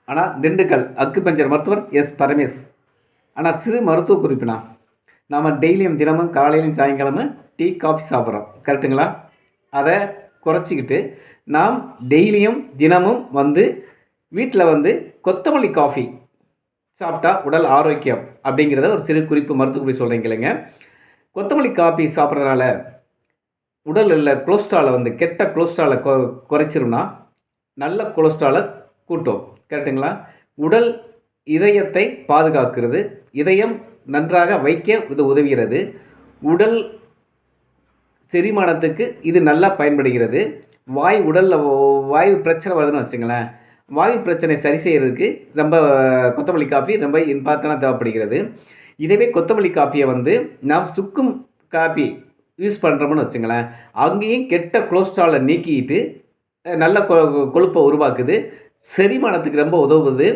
ஆனால் திண்டுக்கல் அக்குபஞ்சர் மருத்துவர் எஸ் பரமேஷ். ஆனால் சிறு மருத்துவ குறிப்புனா, நாம் டெய்லியும் தினமும் காலையிலும் சாயங்காலமும் டீ காஃபி சாப்பிட்றோம், கரெக்டுங்களா? அதை குறைச்சிக்கிட்டு நாம் டெய்லியும் தினமும் வீட்டில் கொத்தமல்லி காஃபி சாப்பிட்டா உடல் ஆரோக்கியம் அப்படிங்கிறத ஒரு சிறு குறிப்பு மருத்துவ குறிப்பு சொல்கிறீங்களேங்க. கொத்தமல்லி காஃபி சாப்பிட்றதுனால உடலில் கொலஸ்ட்ராலை கெட்ட கொலஸ்ட்ராலை குறைச்சிரும்னா நல்ல கொலஸ்ட்ராலை கூட்டும், கரெக்டுங்களா? உடல் இதயத்தை பாதுகாக்கிறது, இதயம் நன்றாக வைக்க இது உதவுகிறது, உடல் செரிமானத்துக்கு இது நல்லா பயன்படுகிறது. உடலில் வாயு பிரச்சனை வருதுன்னு வச்சுங்களேன், வாயு பிரச்சனை சரி செய்கிறதுக்கு ரொம்ப கொத்தமல்லி காஃபி ரொம்ப இம்பார்ட்டண்ட்டாக தேவைப்படுகிறது. இதவே கொத்தமல்லி காஃபியை நாம் சுக்கும் காஃபி யூஸ் பண்ணுறோம்னு வச்சுங்களேன், அங்கேயும் கெட்ட கொலஸ்ட்ராலை நீக்கிட்டு நல்ல கொழுப்பை உருவாக்குது, செரிமானத்துக்கு ரொம்ப உதவுது,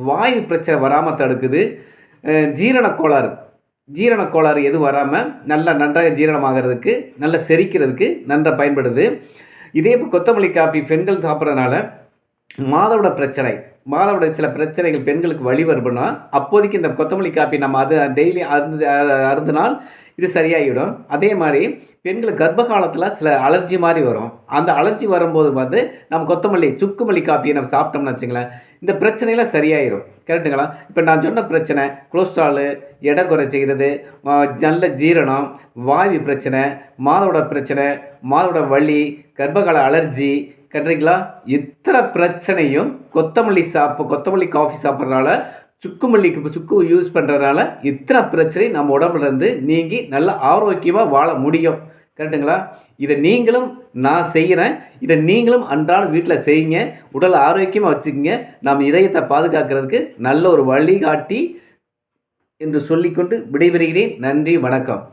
வாயு பிரச்சனை வராமல் தடுக்குது, ஜீரண கோளாறு எதுவும் வராமல் நன்றாக ஜீரணமாகிறதுக்கு, நல்ல செரிக்கிறதுக்கு நன்றாக பயன்படுது. இதே கொத்தமல்லி காஃபி பெண்கள் சாப்பிட்றதுனால மாதவிட சில பிரச்சனைகள் பெண்களுக்கு வழி வருதுன்னா அப்போதைக்கு இந்த கொத்தமல்லி காஃபி நம்ம அது டெய்லி அருந்தினால் இது சரியாகிவிடும். அதே மாதிரி பெண்களுக்கு கர்ப்ப காலத்தில் சில அலர்ஜி மாதிரி வரும், அந்த அலர்ஜி வரும்போது நம்ம சுக்குமல்லி காஃபியை நம்ம சாப்பிட்டோம்னு வச்சுங்களேன், இந்த பிரச்சனையெல்லாம் சரியாயிடும், கரெக்டுங்களா? இப்போ நான் சொன்ன பிரச்சனை கொலஸ்ட்ராலு, எடை குறைச்சிக்கிறது, நல்ல ஜீரணம், வாயு பிரச்சனை, மாதவிட வலி, கர்ப்பகால அலர்ஜி, கரெக்டுங்களா? இத்தனை பிரச்சனையும் கொத்தமல்லி காஃபி சாப்பிட்றதுனால, சுக்கு யூஸ் பண்ணுறதுனால இத்தனை பிரச்சனை நம்ம உடம்புலேருந்து நீங்கி நல்ல ஆரோக்கியமாக வாழ முடியும், கரெக்டுங்களா? இதை நீங்களும் நான் செய்கிறேன், இதை நீங்களும் அன்றாட வீட்டில் செய்யுங்க, உடல் ஆரோக்கியமாக வச்சுக்கோங்க. நாம் இதயத்தை பாதுகாக்கிறதுக்கு நல்ல ஒரு வழிகாட்டி என்று சொல்லிக்கொண்டு விடைபெறுகிறேன். நன்றி, வணக்கம்.